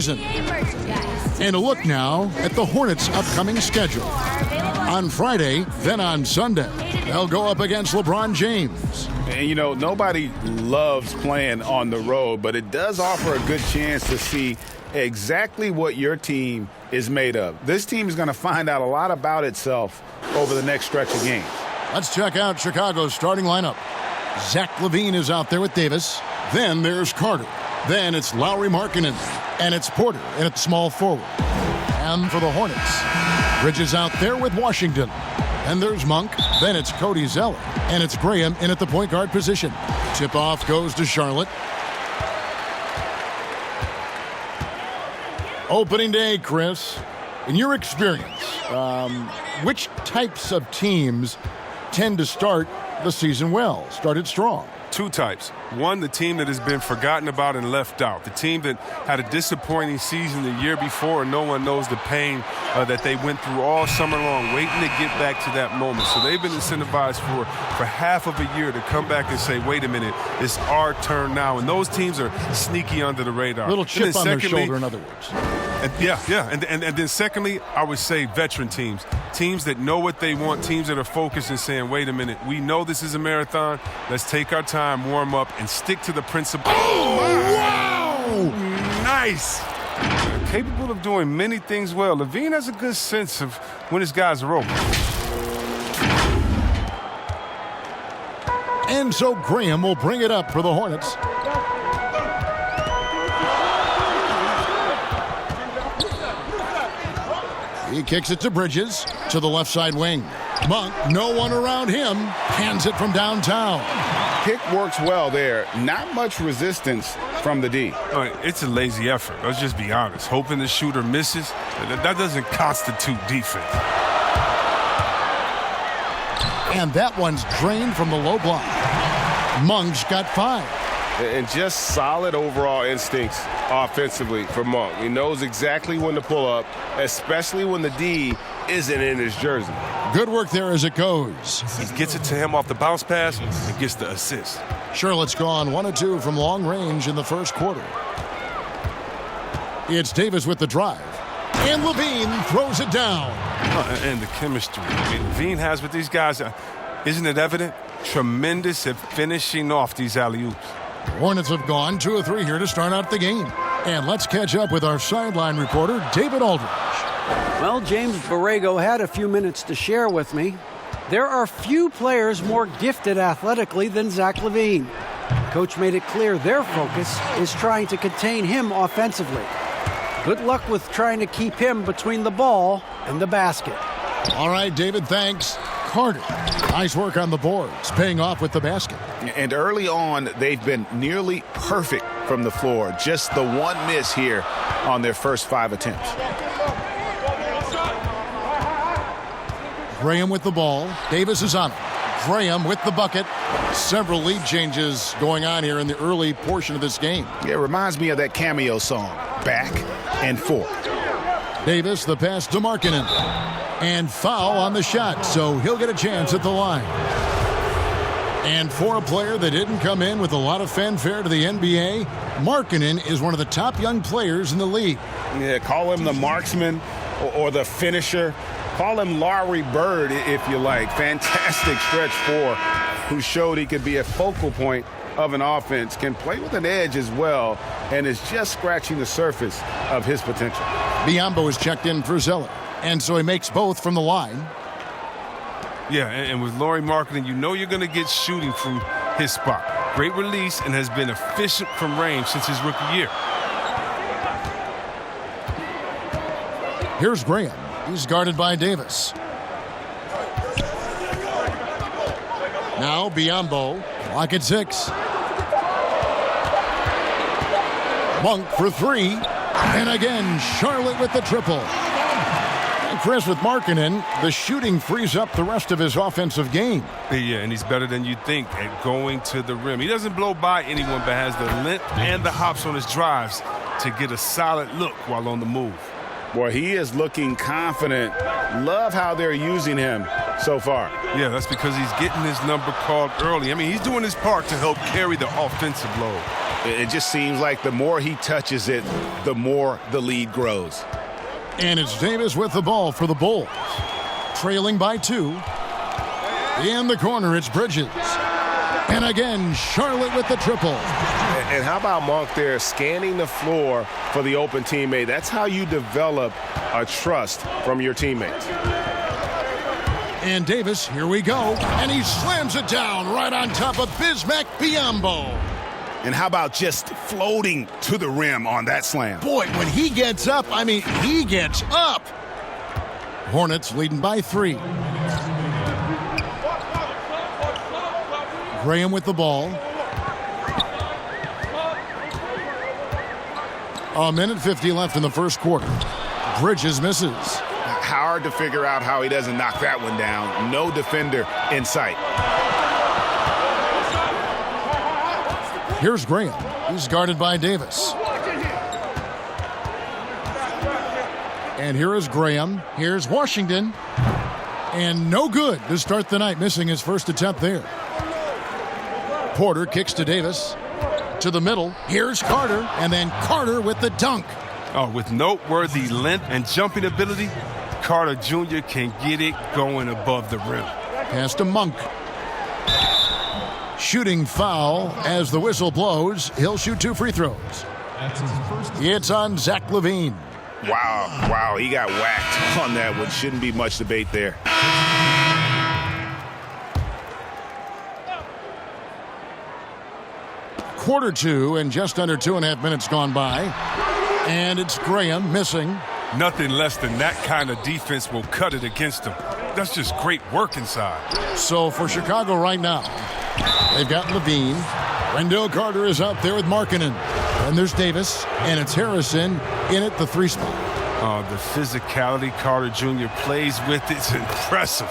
season. And a look now at the Hornets' upcoming schedule. On Friday, then on Sunday, they'll go up against LeBron James. And, you know, nobody loves playing on the road, but it does offer a good chance to see exactly what your team is made of. This team is going to find out a lot about itself over the next stretch of games. Let's check out Chicago's starting lineup. Zach LaVine is out there with Davis. Then there's Carter. Then it's Lauri Markkanen. And it's Porter in at small forward. And for the Hornets, Bridges out there with Washington. And there's Monk. Then it's Cody Zeller. And it's Graham in at the point guard position. Tip-off goes to Charlotte. Opening day, Chris. In your experience, which types of teams tend to start the season well, started strong? Two types. One, the team that has been forgotten about and left out. The team that had a disappointing season the year before, and no one knows the pain that they went through all summer long, waiting to get back to that moment. So they've been incentivized for half of a year to come back and say, wait a minute, it's our turn now. And those teams are sneaky under the radar. Little chip on their shoulder, in other words. And then secondly, I would say veteran teams. Teams that know what they want, teams that are focused and saying, wait a minute, we know this is a marathon. Let's take our time, warm up, and stick to the principle. Oh, wow! Nice! Capable of doing many things well. LaVine has a good sense of when his guys are open. And so Graham will bring it up for the Hornets. He kicks it to Bridges, to the left side wing. Monk, no one around him, hands it from downtown. Pick works well there. Not much resistance from the D. It's a lazy effort. Let's just be honest. Hoping the shooter misses, that doesn't constitute defense. And that one's drained from the low block. Monk's got 5. And just solid overall instincts offensively for Monk. He knows exactly when to pull up, especially when the D isn't in his jersey. Good work there as it goes. He gets it to him off the bounce pass and gets the assist. Charlotte's gone 1 of 2 from long range in the first quarter. It's Davis with the drive. And LaVine throws it down. And the chemistry LaVine has with these guys, isn't it evident? Tremendous at finishing off these alley-oops. Hornets have gone 2 of 3 here to start out the game. And let's catch up with our sideline reporter, David Aldridge. Well, James Borrego had a few minutes to share with me. There are few players more gifted athletically than Zach LaVine. Coach made it clear their focus is trying to contain him offensively. Good luck with trying to keep him between the ball and the basket. All right, David, thanks. Carter, nice work on the boards, paying off with the basket. And early on, they've been nearly perfect from the floor. Just the one miss here on their first 5 attempts. Graham with the ball. Davis is on it. Graham with the bucket. Several lead changes going on here in the early portion of this game. Yeah, it reminds me of that Cameo song, Back and Forth. Davis, the pass to Markkanen. And foul on the shot, so he'll get a chance at the line. And for a player that didn't come in with a lot of fanfare to the NBA, Markkanen is one of the top young players in the league. Yeah, call him the marksman or the finisher. Call him Larry Bird, if you like. Fantastic stretch 4, who showed he could be a focal point of an offense, can play with an edge as well, and is just scratching the surface of his potential. Biyombo is checked in for Zeller, and so he makes both from the line. Yeah, and with Lauri Markkanen, you know you're going to get shooting from his spot. Great release and has been efficient from range since his rookie year. Here's Graham. He's guarded by Davis. Now Biyombo, clock at 6. Monk for 3. And again, Charlotte with the triple. And Chris, with Markkanen, the shooting frees up the rest of his offensive game. Yeah, and he's better than you think at going to the rim. He doesn't blow by anyone, but has the length and the hops on his drives to get a solid look while on the move. Boy, he is looking confident. Love how they're using him so far. Yeah, that's because he's getting his number called early. I mean, he's doing his part to help carry the offensive load. It just seems like the more he touches it, the more the lead grows. And it's Davis with the ball for the Bulls. Trailing by 2. In the corner, it's Bridges. And again, Charlotte with the triple. And how about Monk there scanning the floor for the open teammate? That's how you develop a trust from your teammates. And Davis, here we go. And he slams it down right on top of Bismack Biyombo. And how about just floating to the rim on that slam? Boy, when he gets up, I mean, he gets up. Hornets leading by 3. Graham with the ball. A minute 50 left in the first quarter. Bridges misses. Hard to figure out how he doesn't knock that one down. No defender in sight. Here's Graham. He's guarded by Davis. And here is Graham. Here's Washington. And no good to start the night, missing his first attempt there. Porter kicks to Davis. To the middle. Here's Carter. And then Carter with the dunk. Oh, with noteworthy length and jumping ability, Carter Jr. can get it going above the rim. Pass to Monk. Shooting foul as the whistle blows. He'll shoot 2 free throws. It's on Zach LaVine. Wow, he got whacked on that one. Shouldn't be much debate there. Quarter 2 and just under 2.5 minutes gone by. And it's Graham missing. Nothing less than that kind of defense will cut it against them. That's just great work inside. So for Chicago right now, they've got LaVine. Wendell Carter is out there with Markkanen. And there's Davis, and it's Harrison in at the 3 spot. The physicality Carter Jr. plays with, it's impressive.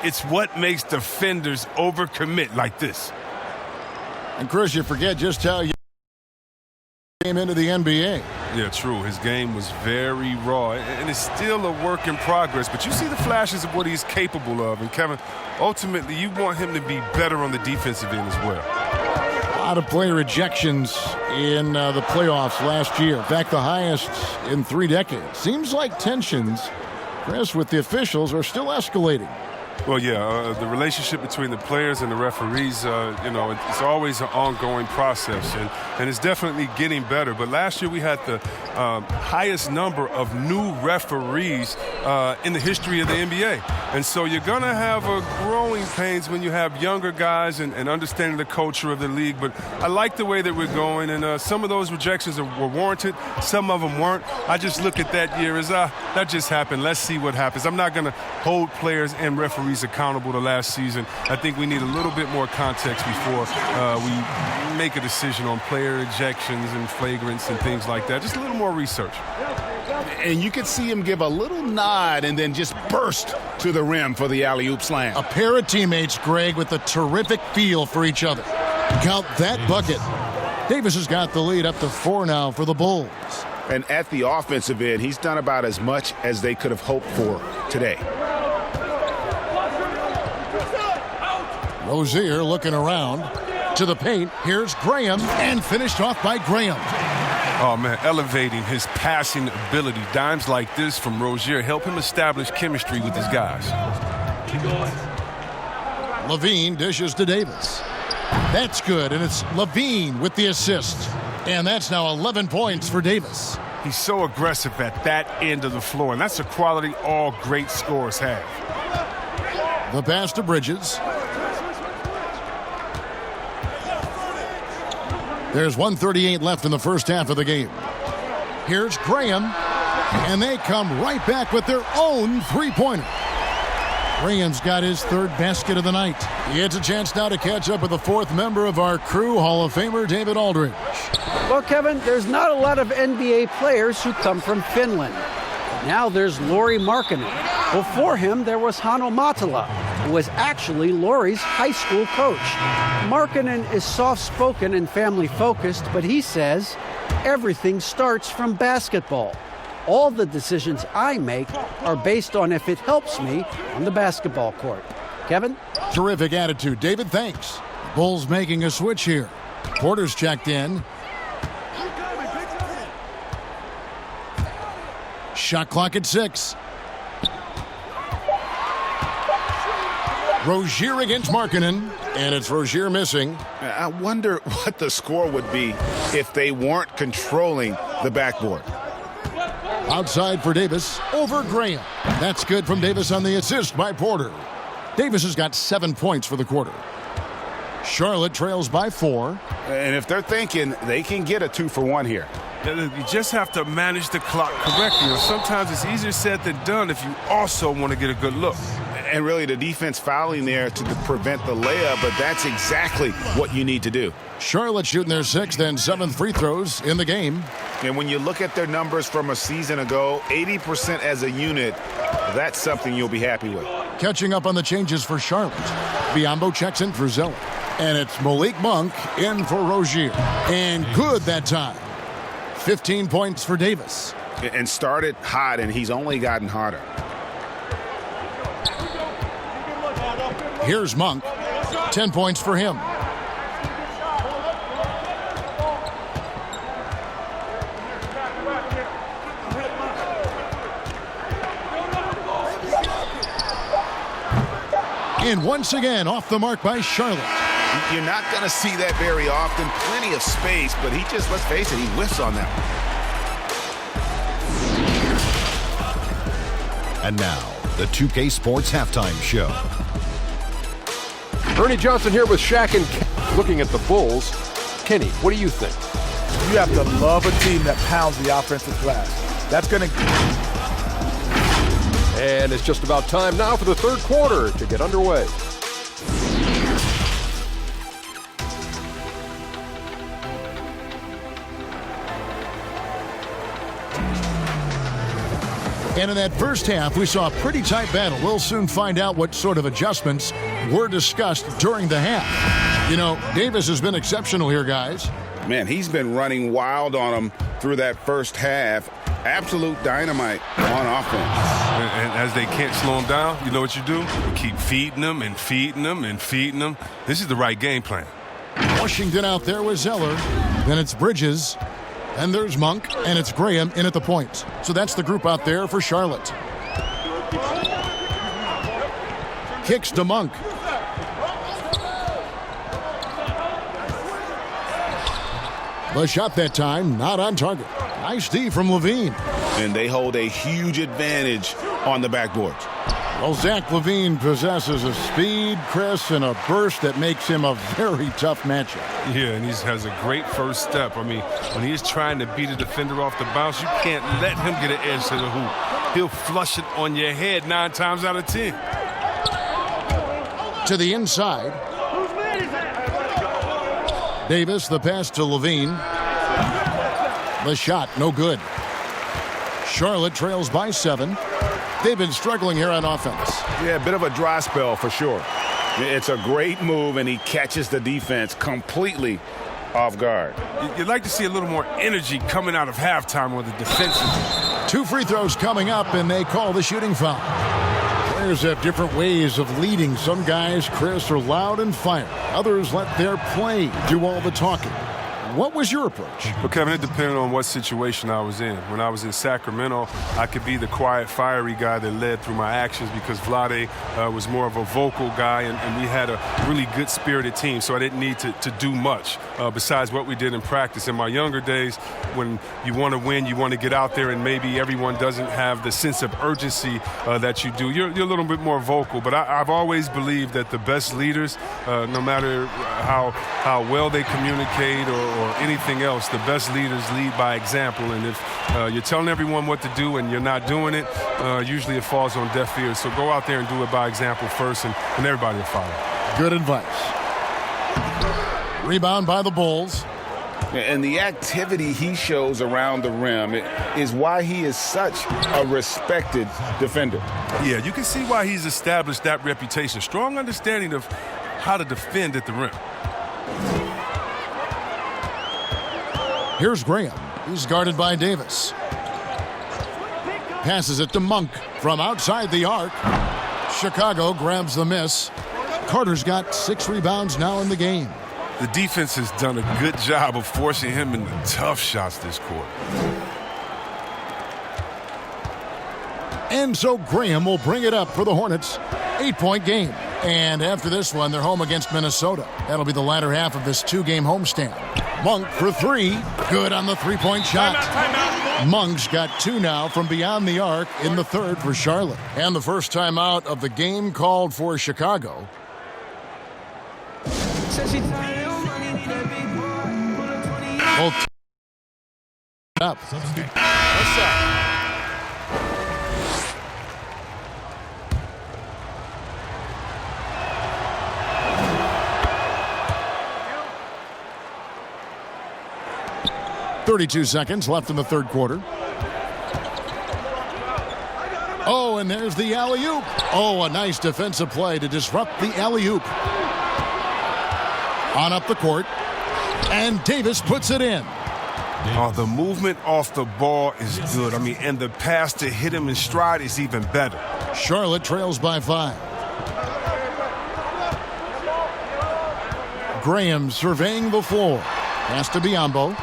It's what makes defenders overcommit like this. And Chris, you forget just how you came into the NBA. Yeah, true. His game was very raw, and it's still a work in progress, but you see the flashes of what he's capable of. And Kevin, ultimately, you want him to be better on the defensive end as well. A lot of player ejections in the playoffs last year. In fact, the highest in 3 decades. Seems like tensions, Chris, with the officials are still escalating. Well, yeah, the relationship between the players and the referees, it's always an ongoing process, and it's definitely getting better. But last year we had the highest number of new referees in the history of the NBA. And so you're going to have growing pains when you have younger guys and understanding the culture of the league. But I like the way that we're going, and some of those rejections were warranted. Some of them weren't. I just look at that year as, that just happened. Let's see what happens. I'm not going to hold players and referees accountable to last season. I think we need a little bit more context before we make a decision on player ejections and flagrants and things like that. Just a little more research. And you could see him give a little nod and then just burst to the rim for the alley-oop slam. A pair of teammates, Greg, with a terrific feel for each other. Count that bucket. Davis has got the lead up to 4 now for the Bulls. And at the offensive end, he's done about as much as they could have hoped for today. Rozier looking around to the paint. Here's Graham, and finished off by Graham. Oh, man, elevating his passing ability. Dimes like this from Rozier help him establish chemistry with his guys. LaVine dishes to Davis. That's good, and it's LaVine with the assist. And that's now 11 points for Davis. He's so aggressive at that end of the floor, and that's a quality all great scorers have. The pass to Bridges. There's 1:38 left in the first half of the game. Here's Graham, and they come right back with their own 3-pointer. Graham's got his 3rd basket of the night. He gets a chance now to catch up with the 4th member of our crew, Hall of Famer David Aldridge. Well, Kevin, there's not a lot of NBA players who come from Finland. Now there's Lauri Markkanen. Before him, there was Hanno Matala, who was actually Lauri's high school coach. Markkanen is soft-spoken and family-focused, but he says everything starts from basketball. All the decisions I make are based on if it helps me on the basketball court. Kevin? Terrific attitude, David. Thanks. Bulls making a switch here. Porter's checked in. Shot clock at 6. Rozier against Markkanen, and it's Rozier missing. I wonder what the score would be if they weren't controlling the backboard. Outside for Davis, over Graham. That's good from Davis on the assist by Porter. Davis has got 7 points for the quarter. Charlotte trails by 4. And if they're thinking they can get a 2-for-1 here. You just have to manage the clock correctly. Sometimes it's easier said than done if you also want to get a good look. And really the defense fouling there to prevent the layup, but that's exactly what you need to do. Charlotte shooting their 6th and 7th free throws in the game. And when you look at their numbers from a season ago, 80% as a unit, that's something you'll be happy with. Catching up on the changes for Charlotte. Biyombo checks in for Zeller. And it's Malik Monk in for Rozier. And good that time. 15 points for Davis. And started hot, and he's only gotten hotter. Here's Monk. 10 points for him. And once again, off the mark by Charlotte. You're not going to see that very often. Plenty of space, but he just, let's face it, he whiffs on that one. And now, the 2K Sports Halftime Show. Ernie Johnson here with Shaq and Ken. Looking at the Bulls. Kenny, what do you think? You have to love a team that pounds the offensive glass. That's going to... And it's just about time now for the third quarter to get underway. And in that first half, we saw a pretty tight battle. We'll soon find out what sort of adjustments were discussed during the half. You know, Davis has been exceptional here, guys. Man, he's been running wild on them through that first half. Absolute dynamite on offense. And as they can't slow him down, you know what you do? You keep feeding them and feeding them and feeding them. This is the right game plan. Washington out there with Zeller. Then it's Bridges. And there's Monk, and it's Graham in at the point. So that's the group out there for Charlotte. Kicks to Monk. The shot that time, not on target. Nice D from Levine. And they hold a huge advantage on the backboard. Well, Zach LaVine possesses a speed, Chris, and a burst that makes him a very tough matchup. Yeah, and he has a great first step. I mean, when he's trying to beat a defender off the bounce, you can't let him get an edge to the hoop. He'll flush it on your head 9 times out of 10. To the inside. Davis, the pass to Levine. The shot, no good. Charlotte trails by 7. They've been struggling here on offense. Yeah, a bit of a dry spell for sure. It's a great move, and he catches the defense completely off guard. You'd like to see a little more energy coming out of halftime on the defensive. 2 free throws coming up, and they call the shooting foul. Players have different ways of leading. Some guys, Chris, are loud and fire. Others let their play do all the talking. What was your approach? Well, Kevin, it depended on what situation I was in. When I was in Sacramento, I could be the quiet, fiery guy that led through my actions because Vlade was more of a vocal guy, and we had a really good spirited team, so I didn't need to do much besides what we did in practice. In my younger days, when you want to win, you want to get out there, and maybe everyone doesn't have the sense of urgency that you do. You're a little bit more vocal, but I've always believed that the best leaders, no matter how well they communicate or anything else, the best leaders lead by example. And if you're telling everyone what to do and you're not doing it, usually it falls on deaf ears. So go out there and do it by example first, and everybody will follow. Good advice. Rebound by the Bulls. And the activity he shows around the rim is why he is such a respected defender. Yeah, you can see why he's established that reputation. Strong understanding of how to defend at the rim. Here's Graham. He's guarded by Davis. passes it to Monk from outside the arc. Chicago grabs the miss. Carter's got 6 rebounds now in the game. The defense has done a good job of forcing him into tough shots this quarter. And so Graham will bring it up for the Hornets. 8-point game. And after this one, they're home against Minnesota. That'll be the latter half of this 2-game homestand. Monk for 3. Good on the 3-point shot. Monk's got 2 now from beyond the arc in the third for Charlotte. And the first timeout of the game called for Chicago. Both up. What's up? 32 seconds left in the third quarter. Oh, and there's the alley-oop. Oh, a nice defensive play to disrupt the alley-oop. On up the court. And Davis puts it in. Oh, the movement off the ball is good. I mean, and the pass to hit him in stride is even better. Charlotte trails by 5. Graham surveying the floor. Pass to Biyombo.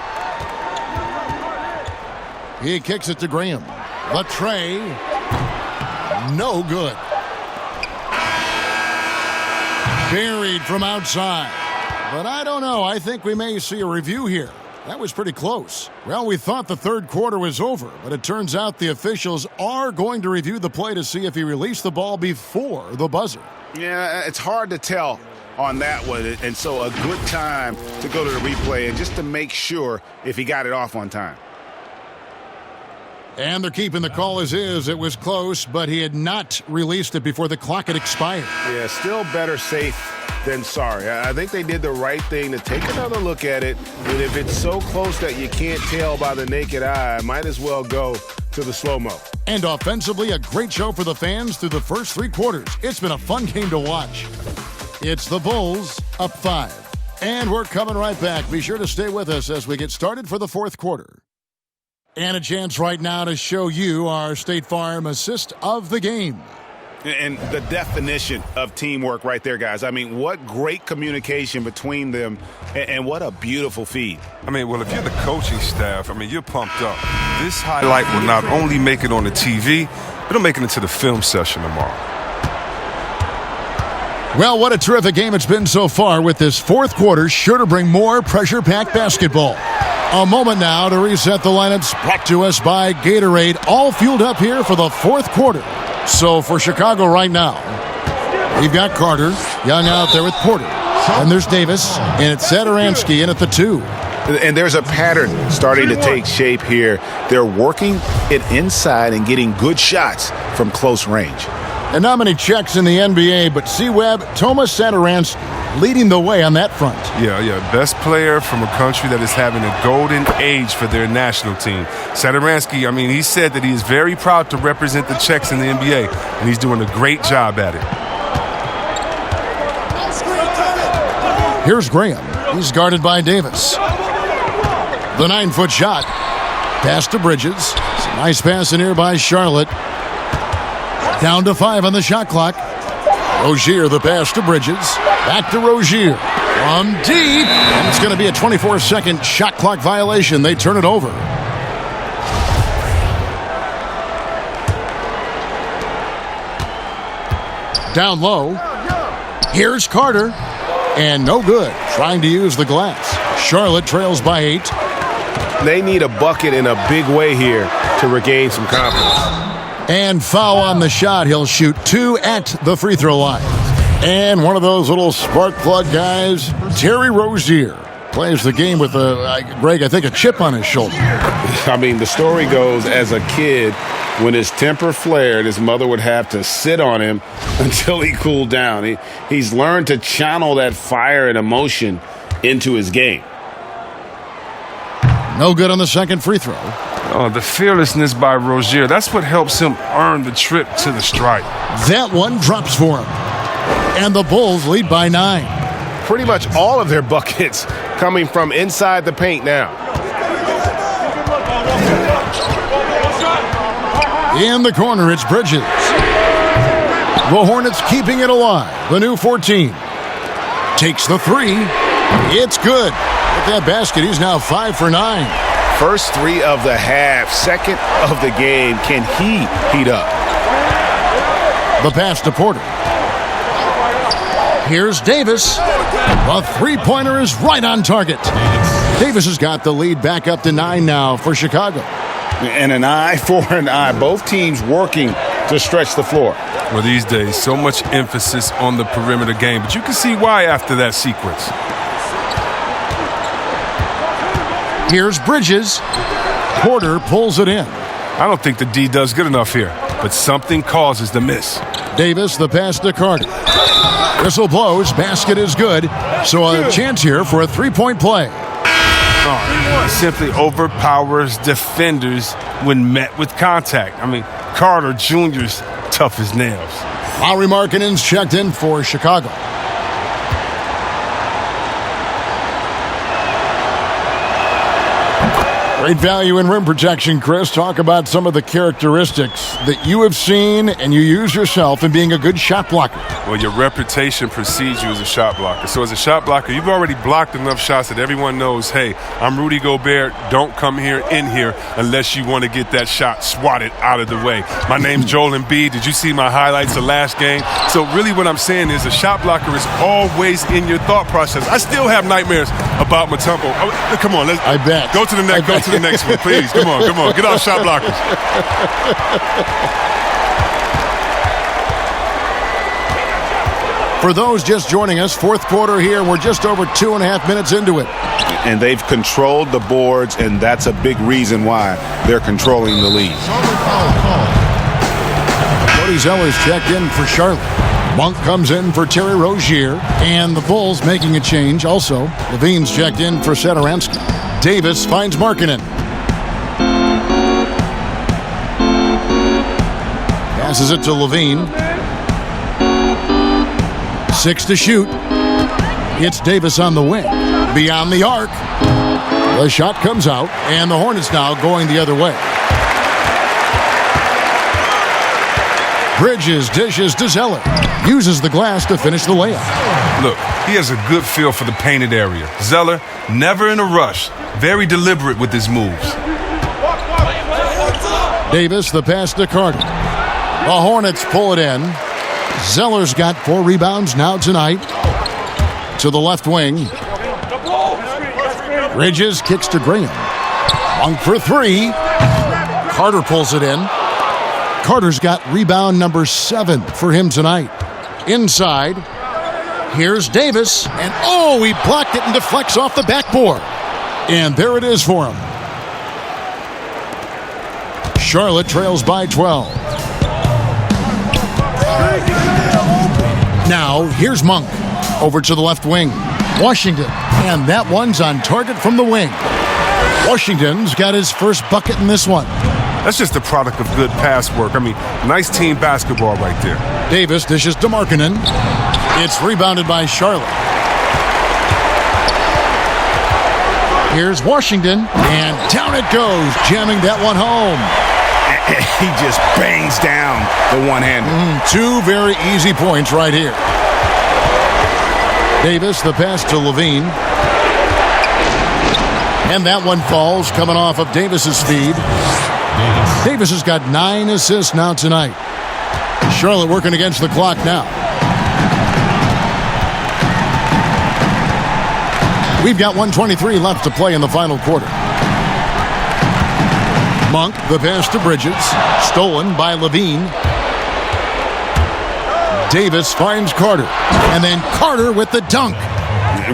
He kicks it to Graham. The tray. No good. Buried from outside. But I don't know. I think we may see a review here. That was pretty close. Well, we thought the third quarter was over, but it turns out the officials are going to review the play to see if he released the ball before the buzzer. Yeah, it's hard to tell on that one, and so a good time to go to the replay and just to make sure if he got it off on time. And they're keeping the call as is. It was close, but he had not released it before the clock had expired. Yeah, still better safe than sorry. I think they did the right thing to take another look at it. And if it's so close that you can't tell by the naked eye, might as well go to the slow-mo. And offensively, a great show for the fans through the first 3 quarters. It's been a fun game to watch. It's the Bulls up 5. And we're coming right back. Be sure to stay with us as we get started for the fourth quarter. And a chance right now to show you our State Farm assist of the game. And the definition of teamwork right there, guys. I mean, what great communication between them, and what a beautiful feed. I mean, well, if you're the coaching staff, I mean, you're pumped up. This highlight will not only make it on the TV, it'll make it into the film session tomorrow. Well, what a terrific game it's been so far, with this fourth quarter sure to bring more pressure-packed basketball. A moment now to reset the lineups, brought to us by Gatorade, all fueled up here for the fourth quarter. So for Chicago right now, we've got Carter, Young out there with Porter. And there's Davis, and it's Satoransky in at the 2. And there's a pattern starting to take shape here. They're working it inside and getting good shots from close range. And not many checks in the NBA, but C-Web, Thomas Satoransky leading the way on that front. Yeah. Best player from a country that is having a golden age for their national team. Satoransky, I mean, he said that he is very proud to represent the Czechs in the NBA, and he's doing a great job at it. Here's Graham. He's guarded by Davis. The 9-foot shot. Pass to Bridges. Nice pass in here by Charlotte. Down to 5 on the shot clock. Rozier, the pass to Bridges. Back to Rozier. From deep. And it's going to be a 24-second shot clock violation. They turn it over. Down low. Here's Carter. And no good. Trying to use the glass. Charlotte trails by 8. They need a bucket in a big way here to regain some confidence. And foul on the shot. He'll shoot 2 at the free throw line. And one of those little spark plug guys, Terry Rozier, plays the game with, Greg, I think a chip on his shoulder. I mean, the story goes, as a kid, when his temper flared, his mother would have to sit on him until he cooled down. He's learned to channel that fire and emotion into his game. No good on the second free throw. Oh, the fearlessness by Rozier, that's what helps him earn the trip to the stripe. That one drops for him. And the Bulls lead by 9. Pretty much all of their buckets coming from inside the paint now. In the corner, it's Bridges. The Hornets keeping it alive. The new 14. Takes the three. It's good. With that basket, he's now 5 for 9. First three of the half, second of the game. Can he heat up? The pass to Porter. Here's Davis. The three-pointer is right on target. Davis has got the lead back up to 9 now for Chicago. And an eye for an eye. Both teams working to stretch the floor. Well, these days, so much emphasis on the perimeter game, but you can see why after that sequence. Here's Bridges. Porter pulls it in. I don't think the D does good enough here, but something causes the miss. Davis, the pass to Carter. Whistle blows. Basket is good. So a chance here for a three-point play. He simply overpowers defenders when met with contact. I mean, Carter Jr.'s tough as nails. Lauri Markkanen's checked in for Chicago. Great value in rim protection, Chris. Talk about some of the characteristics that you have seen and you use yourself in being a good shot blocker. Well, your reputation precedes you as a shot blocker. So as a shot blocker, you've already blocked enough shots that everyone knows, hey, I'm Rudy Gobert. Don't come in here unless you want to get that shot swatted out of the way. My name's Joel Embiid. Did you see my highlights of last game? So really what I'm saying is a shot blocker is always in your thought process. I still have nightmares about Mutombo. Oh, come on, I bet. Go to the next. Go to the next one, please. Come on. Get off shot blockers. For those just joining us, fourth quarter here. We're just over 2.5 minutes into it. And they've controlled the boards, and that's a big reason why they're controlling the lead. Cody Zeller's checked in for Charlotte. Monk comes in for Terry Rozier. And the Bulls making a change also. Levine's checked in for Satoransky. Davis finds Markkanen. Passes it to Levine. 6 to shoot. It's Davis on the wing. Beyond the arc. The shot comes out, and the Hornets now going the other way. Bridges dishes to Zeller. Uses the glass to finish the layup. Look, he has a good feel for the painted area. Zeller, never in a rush. Very deliberate with his moves. Davis, the pass to Carter. The Hornets pull it in. Zeller's got 4 rebounds now tonight. To the left wing. Bridges kicks to Graham. Monk for 3. Carter pulls it in. Carter's got rebound number 7 for him tonight. Inside. Here's Davis. And he blocked it and deflects off the backboard. And there it is for him. Charlotte trails by 12. Now, here's Monk. Over to the left wing. Washington. And that one's on target from the wing. Washington's got his first bucket in this one. That's just a product of good pass work. I mean, nice team basketball right there. Davis dishes to Markkanen. It's rebounded by Charlotte. Here's Washington. And down it goes, jamming that one home. He just bangs down the one-hander. 2 very easy points right here. Davis, the pass to Levine. And that one falls, coming off of Davis's feed. Davis has got 9 assists now tonight. Charlotte working against the clock now. We've got 1:23 left to play in the final quarter. Monk, the pass to Bridges. Stolen by Levine. Davis finds Carter. And then Carter with the dunk.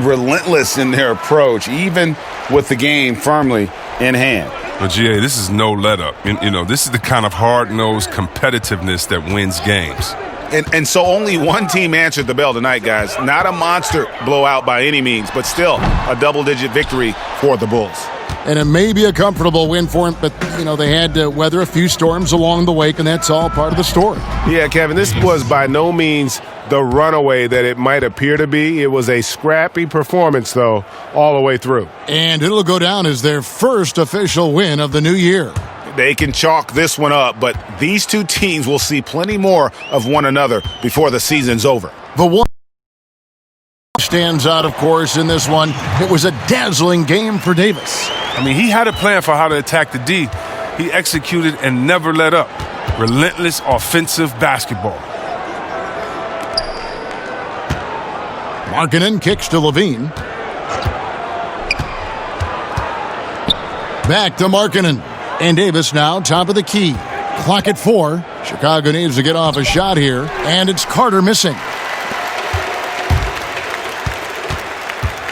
Relentless in their approach, even with the game firmly in hand. But, GA, this is no let-up. You know, this is the kind of hard-nosed competitiveness that wins games. And so only one team answered the bell tonight, guys. Not a monster blowout by any means, but still a double-digit victory for the Bulls. And it may be a comfortable win for him, but, they had to weather a few storms along the way, and that's all part of the story. Yeah, Kevin, this was by no means the runaway that it might appear to be. It was a scrappy performance, though, all the way through. And it'll go down as their first official win of the new year. They can chalk this one up, but these two teams will see plenty more of one another before the season's over. The one stands out, of course, in this one. It was a dazzling game for Davis. I mean, he had a plan for how to attack the D. He executed and never let up. Relentless offensive basketball. Markkanen kicks to Levine. Back to Markkanen. And Davis now top of the key. Clock at 4. Chicago needs to get off a shot here. And it's Carter missing.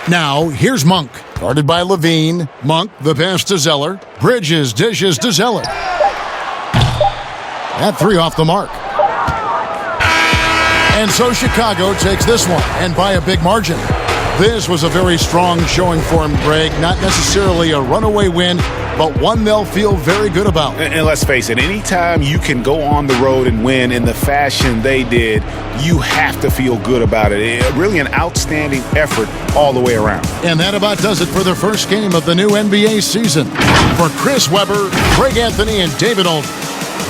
Now, here's Monk. Guarded by Levine. Monk, the pass to Zeller. Bridges dishes to Zeller. That 3 off the mark. And so Chicago takes this one, and by a big margin. This was a very strong showing for him, Greg. Not necessarily a runaway win, but one they'll feel very good about. And let's face it, anytime you can go on the road and win in the fashion they did, you have to feel good about it. Really an outstanding effort all the way around. And that about does it for the first game of the new NBA season. For Chris Webber, Greg Anthony, and David Olden,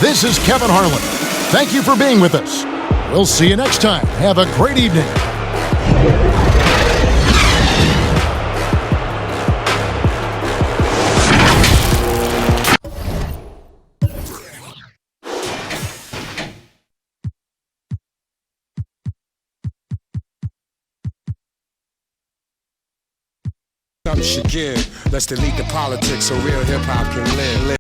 this is Kevin Harlan. Thank you for being with us. We'll see you next time. Have a great evening. Something should give. Let's delete the politics so real hip hop can live.